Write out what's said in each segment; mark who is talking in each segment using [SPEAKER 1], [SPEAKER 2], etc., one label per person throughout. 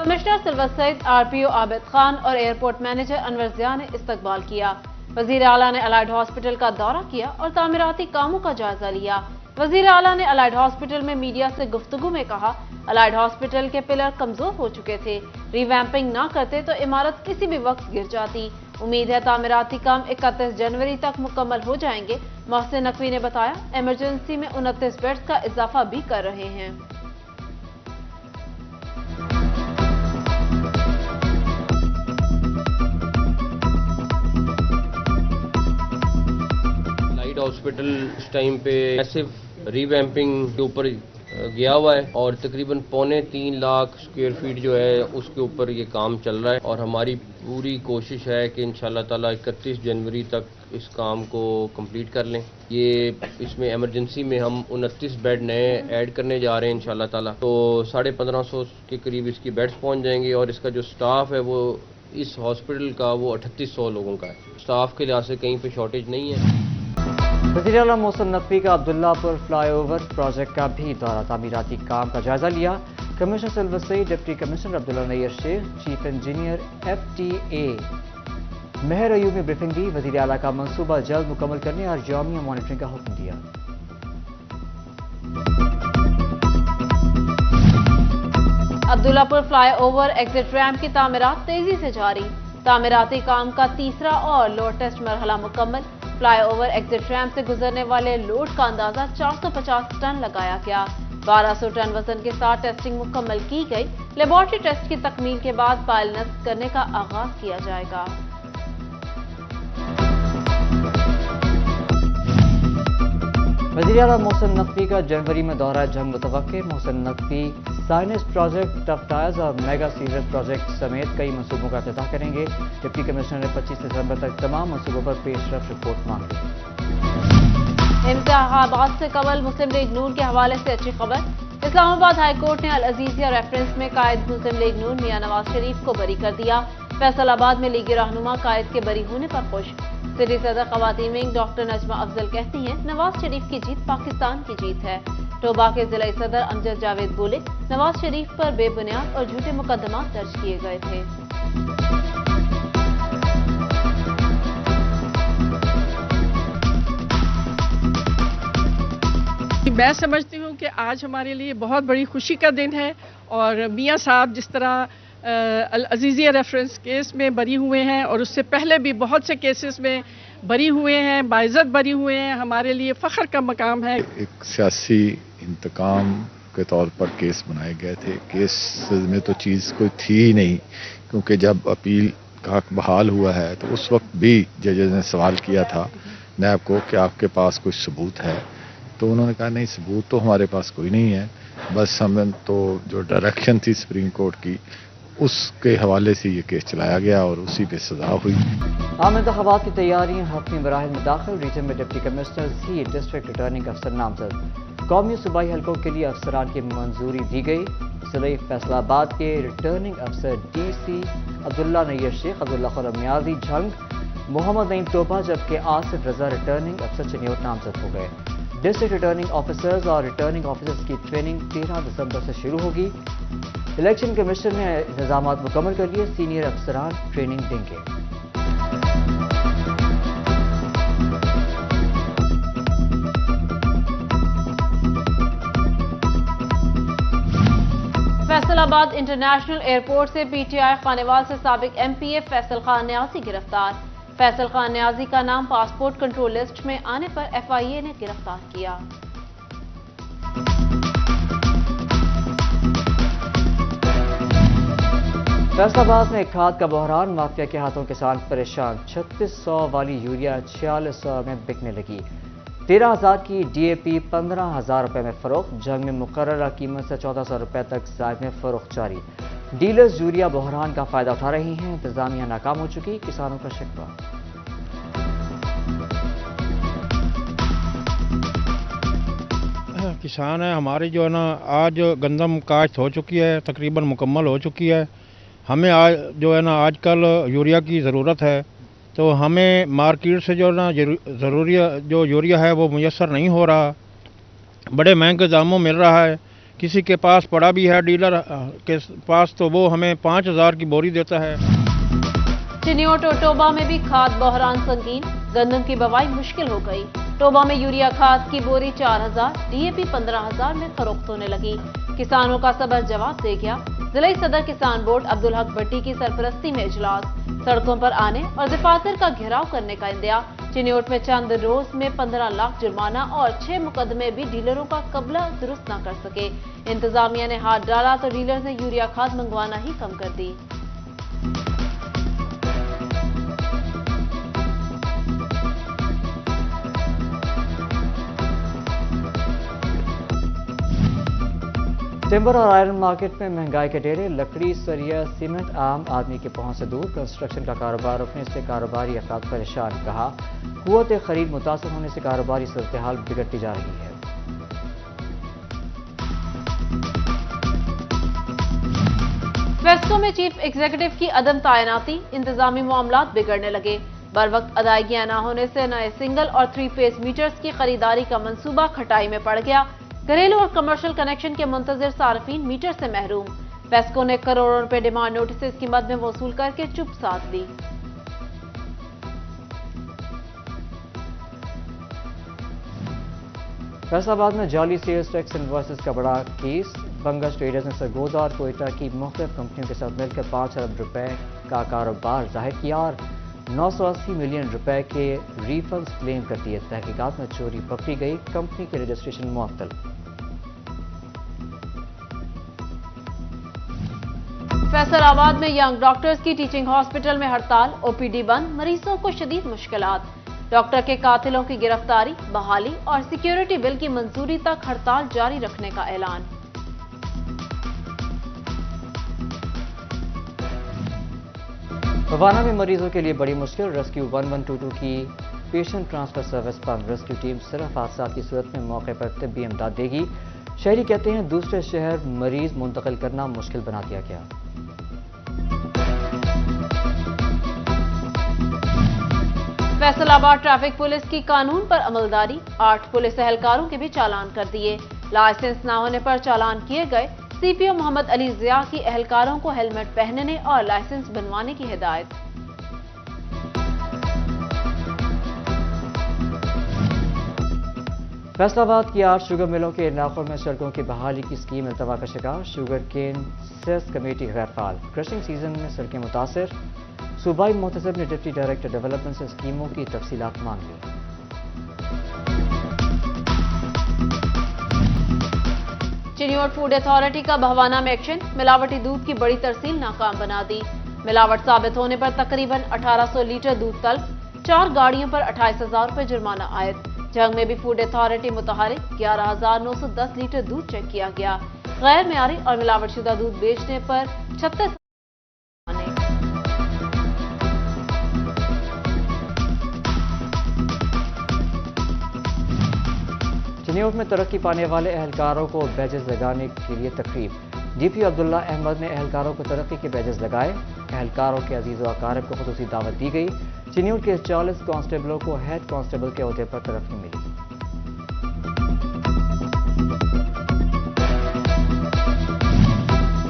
[SPEAKER 1] Commissioner सिल्वर Saeed, RPO Abid Khan और airport manager Anwar Zia ने इस्तकबाल किया। वज़ीर आला ने अलाइड हॉस्पिटल का दौरा किया और तामीराती कामों का जायजा लिया। वज़ीर आला ने अलाइड हॉस्पिटल में मीडिया से गुफ्तगू में कहा, अलाइड हॉस्पिटल के पिलर कमजोर हो चुके थे, रिवैम्पिंग ना करते तो इमारत किसी भी वक्त गिर जाती। उम्मीद है तामीराती काम 31 जनवरी तक मुकम्मल हो जाएंगे। मोहसिन नकवी ने बताया, इमरजेंसी में 29 बेड्स का इजाफा भी कर रहे हैं।
[SPEAKER 2] हॉस्पिटल इस टाइम पे मैसिव रीवैम्पिंग के ऊपर गया हुआ है और तकरीबन 3.25 लाख स्क्वायर फीट जो है उसके ऊपर ये काम चल रहा है और हमारी पूरी कोशिश है कि इंशाल्लाह ताला 31 जनवरी तक इस काम को कंप्लीट कर लें। ये इसमें इमरजेंसी में हम 29 बेड नए ऐड करने जा रहे हैं इंशाल्लाह ताला, तो 1550 के करीब इसकी बेड्स पहुंच जाएंगे और इसका जो स्टाफ है वो इस हॉस्पिटल का वो 3800 लोगों का है। स्टाफ के लिहाज से कहीं पे शॉर्टेज नहीं है।
[SPEAKER 3] वज़ीर आला मोहसिन नकवी का अब्दुल्लापुर फ्लाईओवर प्रोजेक्ट का भी दौरा, तामीराती काम का जायजा लिया। कमिश्नर सिल्वर Saeed, deputy commissioner Abdullah Nayyar Shaikh, chief engineer FTA Mehar Ayub ने ब्रीफिंग दी। वज़ीर आला का मंसूबा जल्द मुकम्मल करने और यौमिया मॉनिटरिंग का हुक्म दिया।
[SPEAKER 1] अब्दुल्लापुर फ्लाईओवर एग्जिट रैम्प की तामीरात तेजी से जारी। तामीराती काम का तीसरा और लोड टेस्ट मरहला मुकम्मल। फ्लाईओवर एग्जिट रैम्प से गुजरने वाले लोड का अंदाजा 450 टन लगाया गया। 1200 टन वजन के साथ टेस्टिंग मुकम्मल की गई। लेबॉर्ट्री टेस्ट की तकमील के बाद पायल नस्ब करने का आगाज किया जाएगा।
[SPEAKER 3] वज़ीर आला मोहसिन नकवी का जनवरी में दौरा जंग मुतवक्के। मोहसिन नकवी साइनस प्रोजेक्ट, टफ टायर्स और मेगा सीवरेज प्रोजेक्ट समेत कई मंसूबों का इफ्तिताह करेंगे। डिप्टी कमिश्नर ने 25 दिसंबर तक तमाम मंसूबों पर पेशरफ रिपोर्ट मांगी।
[SPEAKER 1] इंतखाबात से कबल मुस्लिम लीग नून के हवाले से अच्छी खबर। इस्लामाबाद हाई कोर्ट ने अल अजीजिया रेफरेंस में कायद मुस्लिम लीग नून मियां नवाज शरीफ को बरी कर दिया। फैसलाबाद में लीगी रहनुमा कायद के बरी होने पर खुश। सिटी सदर खवातीन विंग डॉक्टर नजमा अफजल कहती हैं, नवाज शरीफ की जीत पाकिस्तान की जीत है। टोबा के जिला सदर अमजद जावेद बोले, नवाज शरीफ पर बेबुनियाद और झूठे मुकदमा दर्ज किए गए थे।
[SPEAKER 4] मैं समझती हूँ कि आज हमारे लिए बहुत बड़ी खुशी का दिन है और मियां साहब जिस तरह अल अजीजिया रेफरेंस केस में बरी हुए हैं और उससे पहले भी बहुत से केसेस में बरी हुए हैं, बाइज्जत बरी हुए हैं, हमारे लिए फ़ख्र का मकाम है।
[SPEAKER 5] एक सियासी इंतकाम के तौर पर केस बनाए गए थे। केस में तो चीज़ कोई थी ही नहीं, क्योंकि जब अपील का बहाल हुआ है तो उस वक्त भी जजेस ने सवाल किया था नैब को कि आपके पास कुछ सबूत है, तो उन्होंने कहा नहीं, सबूत तो हमारे पास कोई नहीं है, बस हमें तो जो डायरेक्शन थी सुप्रीम कोर्ट की उसके हवाले से ये केस चलाया गया और उसी पे सजा हुई।
[SPEAKER 3] आम इंतखाबात की तैयारियां हफ्ते मराहल में दाखिल। रीजन में डिप्टी कमिश्नर ही डिस्ट्रिक्ट रिटर्निंग अफसर नामजद। कौमी सूबाई हलकों के लिए अफसरान की मंजूरी दी गई। जिले फैसलाबाद के रिटर्निंग अफसर DC अब्दुल्ला नैयर शेख, अब्दुल्ला खुरम नियाजी झंग, मोहम्मद नईम टोपा, जबकि आसिफ रजा रिटर्निंग अफसर चनियोट नामजद हो गए। डिस्ट्रिक्ट रिटर्निंग ऑफिसर्स और रिटर्निंग ऑफिसर्स की ट्रेनिंग 13 दिसंबर से शुरू होगी। इलेक्शन कमीशन ने इंतजाम मुकम्मल कर लिए। सीनियर अफसरान ट्रेनिंग देंगे।
[SPEAKER 1] फैसलाबाद इंटरनेशनल एयरपोर्ट से PTI खानेवाल से साबिक MPA फैसल खान न्याजी गिरफ्तार। फैसल खान न्याजी का नाम पासपोर्ट कंट्रोल लिस्ट में आने पर FIA ने गिरफ्तार किया।
[SPEAKER 3] फैसलाबाद में खाद का बहरान, माफिया के हाथों किसान परेशान। 3600 वाली यूरिया 4600 में बिकने लगी। 13,000 की DAP 15,000 रुपए में फरोख्त। जंग में मुकर्ररा कीमत से 1400 रुपए तक जायद में फरोख्त जारी। डीलर्स यूरिया बहरान का फायदा उठा रही हैं। इंतजामिया नाकाम हो चुकी, किसानों का शिकवा।
[SPEAKER 6] किसान है हमारी जो है ना, आज गंदम काश्त हो चुकी है, तकरीबन मुकम्मल हो चुकी है। हमें आज जो है ना आजकल यूरिया की ज़रूरत है, तो हमें मार्केट से जो ना ज़रूरी जो यूरिया है वो मुयस्सर नहीं हो रहा, बड़े महंगे दामों मिल रहा है। किसी के पास पड़ा भी है डीलर के पास, तो वो हमें 5,000 की बोरी देता है।
[SPEAKER 1] चिन्योट और टोबा में भी खाद बहरान संगीन, गंदम की बवाई मुश्किल हो गई। टोबा में यूरिया खाद की बोरी 4,000, डीएपी 15,000 में फरोख्त होने लगी। किसानों का सबर जवाब दे गया। जिला सदर किसान बोर्ड अब्दुल हक भट्टी की सरपरस्ती में इजलास, सड़कों पर आने और दफातर का घेराव करने का इंतजाम। चिन्योट में चंद रोज में 15 लाख जुर्माना और 6 मुकदमे भी डीलरों का कबला दुरुस्त न कर सके। इंतजामिया ने हाथ डाला तो डीलर ने यूरिया खाद मंगवाना ही कम कर दी।
[SPEAKER 3] टिम्बर और आयरन मार्केट में महंगाई के डेरे, लकड़ी, सरिया, सीमेंट आम आदमी की पहुंच से दूर। कंस्ट्रक्शन का कारोबार रुकने से कारोबारी अफराद परेशान। कहा, कुव्वत खरीद मुतासर होने से कारोबारी सूरत हाल बिगड़ती जा रही है।
[SPEAKER 1] वेस्को में चीफ एग्जीक्यूटिव की अदम तैनाती, इंतजामी मामलात बिगड़ने लगे। बर वक्त अदायगियां न होने से नए सिंगल और 3 फेज मीटर्स की खरीदारी का मंसूबा खटाई में पड़ गया। घरेलू और कमर्शियल कनेक्शन के मुंतजिर सार्फिन मीटर से महरूम। वेस्को ने करोड़ों रुपए डिमांड नोटिस की मद में वसूल करके चुप साध ली।
[SPEAKER 3] फैसलाबाद में जाली सेल्स टैक्स इनवॉइसेस का बड़ा केस। बंगस ट्रेडर्स ने सरगोदा और कोयटा की मुख्तलिफ कंपनियों के साथ मिलकर 5 अरब रुपए का कारोबार जाहिर किया और 980 मिलियन रुपए के रिफंड्स क्लेम कर दिए। तहकीकात में चोरी पकड़ी गई, कंपनी के रजिस्ट्रेशन मुअत्तल।
[SPEAKER 1] फैसलाबाद में यंग डॉक्टर्स की टीचिंग हॉस्पिटल में हड़ताल, ओपीडी बंद, मरीजों को शदीद मुश्किलात। डॉक्टर के कातिलों की गिरफ्तारी, बहाली और सिक्योरिटी बिल की मंजूरी तक हड़ताल जारी रखने का ऐलान।
[SPEAKER 3] हवाना में मरीजों के लिए बड़ी मुश्किल, रेस्क्यू 1122 की पेशेंट ट्रांसफर सर्विस बंद। रेस्क्यू टीम सिर्फ हादसा की सूरत में मौके पर तिब्बी इमदाद देगी। शहरी कहते हैं दूसरे शहर मरीज मुंतकिल करना मुश्किल बना दिया गया।
[SPEAKER 1] फैसलाबाद ट्रैफिक पुलिस की कानून पर अमलदारी, 8 पुलिस एहलकारों के भी चालान कर दिए। लाइसेंस न होने पर चालान किए गए। सीपीओ मोहम्मद अली जिया की एहलकारों को हेलमेट पहनने और लाइसेंस बनवाने की हिदायत।
[SPEAKER 3] फैसलाबाद की 8 शुगर मिलों के इलाकों में सड़कों की बहाली की स्कीम इल्तवा का शिकार। शुगर केन सेस कमेटी गैर फाल, क्रशिंग सीजन में सड़कें मुतासर। सूबाई मुहतसिब ने डिप्टी डायरेक्टर डेवलपमेंट से स्कीमों की तफसीलात मांग ली।
[SPEAKER 1] चिन्योट फूड अथॉरिटी का बहवाना में एक्शन, मिलावटी दूध की बड़ी तरसील नाकाम बना दी। मिलावट साबित होने पर तकरीबन 1800 लीटर दूध तल्फ, 4 गाड़ियों पर 28,000 रुपए जुर्माना आयद। जंग में भी फूड अथॉरिटी मुतहरिक, 11,910 लीटर दूध चेक किया गया। गैर मियारी और मिलावटशुदा दूध बेचने पर 36।
[SPEAKER 3] चिन्योट में तरक्की पाने वाले एहलकारों को बैजेस लगाने के लिए तकरीब। डीपीओ अब्दुल्ला अहमद ने एहलकारों को तरक्की के बैजेस लगाए। एहलकारों के अजीज व अकारिब को खुसूसी दावत दी गई। चिन्योट के 40 कांस्टेबलों को हेड कांस्टेबल के ओहदे पर तरक्की मिली।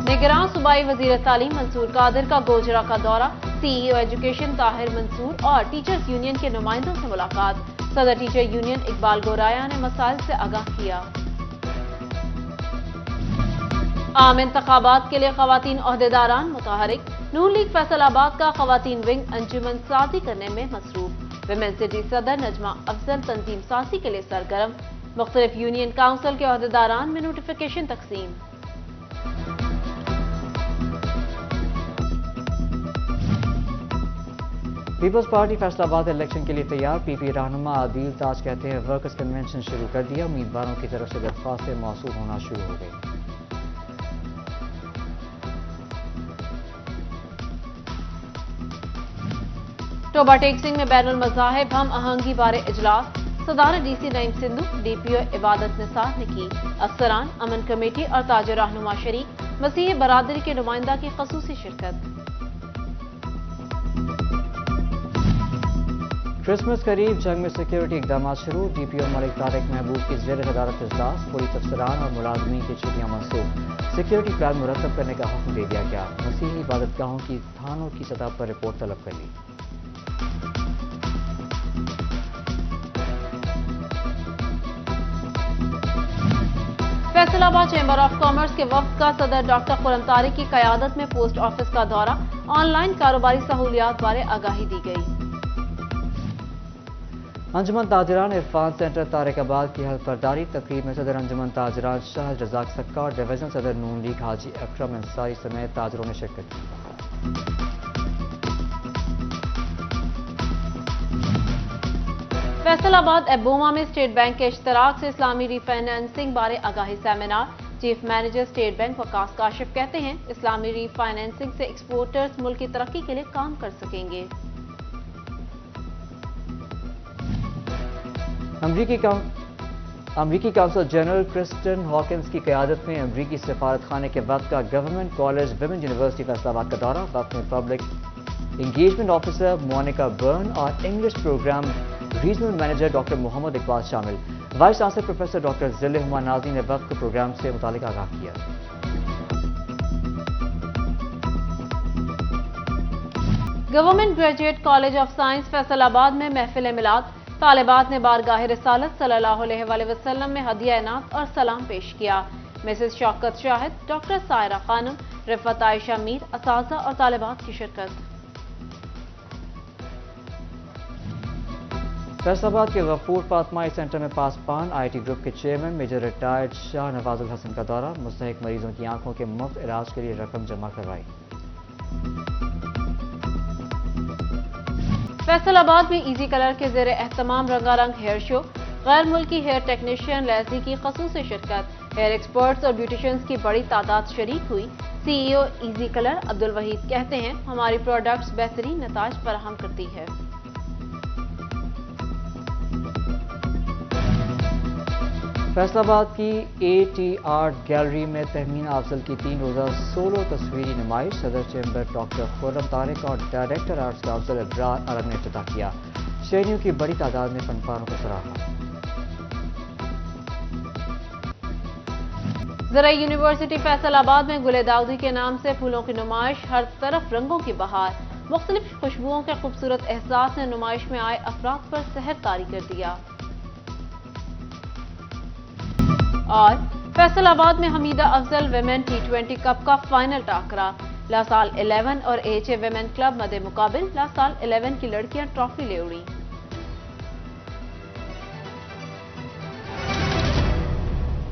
[SPEAKER 1] निगरान सूबाई वजीर तालीम मंसूर कादिर का गोजरा का दौरा, सीईओ एजुकेशन ताहिर मंसूर और टीचर्स यूनियन के नुमाइंदों से मुलाकात। सदर टीचर यूनियन इकबाल गोराया ने मसाइल से आगाह किया। आम इंतखाबात के लिए खवातीन ओहदेदारान मुतहरिक, नून लीग फैसलाबाद का खवातीन विंग अंजुमन साजी करने में मसरूफ। विमेन सिटी सदर नजमा अफजल तंजीम साजी के लिए सरगर्म। मुख्तलिफ यूनियन काउंसिल के ओहदेदारान में नोटिफिकेशन तकसीम।
[SPEAKER 3] पीपल्स पार्टी फैसलाबाद इलेक्शन के लिए तैयार। पीपी रहनुमा आदिल ताज कहते हैं वर्कर्स कन्वेंशन शुरू कर दिया। उम्मीदवारों की तरफ से दरख्वास्तें मौसूल होना शुरू हो गई।
[SPEAKER 1] टोबा टेक्सिंग में बैनुल मज़ाहिब हम आहंगी बारे इजलास, सदारत डीसी नईम सिंधु, डीपीओ इबादत निसार ने की। अफसरान, अमन कमेटी और ताजर रहनुमा शरीक, मसीह बरादरी के नुमाइंदा की खसूसी शिरकत।
[SPEAKER 3] क्रिसमस करीब, जंग में सिक्योरिटी इकदाम शुरू। DPO मलिक तारिक महबूब की ज़ेर सदारत इजलास, पुलिस अफसरान और मुलाजमीन की छुट्टियां मनसूख। सिक्योरिटी प्लान मुरतब करने का हुक्म दे दिया गया। मसीही इबादतगाहों की थानों की सतह पर रिपोर्ट तलब कर ली।
[SPEAKER 1] फैसलाबाद चैम्बर ऑफ कॉमर्स के वफ्द का सदर डॉक्टर खुर्रम तारिक की क़यादत में पोस्ट ऑफिस का दौरा, ऑनलाइन कारोबारी सहूलियात बारे आगाही दी गई।
[SPEAKER 3] अंजुमन ताजरान इरफान सेंटर तारिकाबाद की हल्फ बर्दारी तकरीब में सदर अंजुमन ताजरान शाह रजाक सक्का और डिवीजन सदर नून लीग हाजी अकरम अंसारी समेत ताजरों ने शिरकत की।
[SPEAKER 1] फैसलाबाद एबोमा में स्टेट बैंक के इश्तराक से इस्लामी रीफाइनेंसिंग बारे आगाही seminar. Chief manager State Bank Waqas Kashif कहते हैं, इस्लामी रीफाइनेंसिंग से एक्सपोर्टर्स मुल्क की तरक्की के लिए काम कर सकेंगे।
[SPEAKER 3] अमरीकी काउंसल जनरल क्रिस्टन हॉकिंस की क़यादत में अमरीकी सफारत खाने के वक्त का government college women university Faisalabad का दौरा। वक्त में public engagement officer Monica Byrne और English programme regional manager doctor Mohammad Iqbal शामिल। वाइस चांसलर प्रोफेसर डॉक्टर जिले हुमा नाज़ी ने वक्त को प्रोग्राम से मुतालिक आगाह किया।
[SPEAKER 1] Government graduate college of science Faisalabad में महफिल मिलाद। तालिबात ने बारगाह रिसालत सल्लल्लाहु अलैहि वसल्लम में हदिया इनात और सलाम पेश किया। मिसेस शौकत शाहिद, डॉक्टर सायरा खानम, रिफत आयशा मीर, असातिज़ा और तालिबात की शिरकत।
[SPEAKER 3] फैसलाबाद के गफूर फातमाई सेंटर में पासपान IT ग्रुप के chairman major retired Shah Nawazul Hasan का दौरा। मुस्तहिक मरीजों की आंखों के मुफ्त इलाज के लिए रकम जमा करवाई।
[SPEAKER 1] फैसलाबाद में इजी कलर के ज़ेरे एहतमाम रंगारंग हेयर शो। गैर मुल्की हेयर टेक्नीशियन लेज़ी की खसूसी शिरकत। हेयर एक्सपर्ट्स और ब्यूटिशियंस की बड़ी तादाद शरीक हुई। CEO easy colour Abdul Waheed कहते हैं, हमारी प्रोडक्ट्स बेहतरीन नताज फराहम करती है।
[SPEAKER 3] फैसलाबाद की AT आर्ट गैलरी में तहमीन अफजल की 3 रोज़ा सोलो तस्वीरी नुमाइश। सदर चैम्बर डॉक्टर खुर्रम तारिक और डायरेक्टर आर्ट्स काउंसिल इब्रार आलम ने इफ्तिताह किया। शहरियों की बड़ी तादाद में फनकारों को सराहा।
[SPEAKER 1] ज़राई यूनिवर्सिटी फैसलाबाद में गुले दाऊदी के नाम से फूलों की नुमाइश, हर तरफ रंगों की बहार। मुख्तलिफ खुशबुओं के खूबसूरत एहसास ने नुमाइश में आए अफराद पर सहर तारी कर दिया। और फैसलाबाद में Hamida Afzal women T20 cup का फाइनल टाकरा। लासाल 11 और AHA विमेन क्लब मदे मुकाबिल। लासाल 11 की लड़कियां ट्रॉफी ले उड़ी।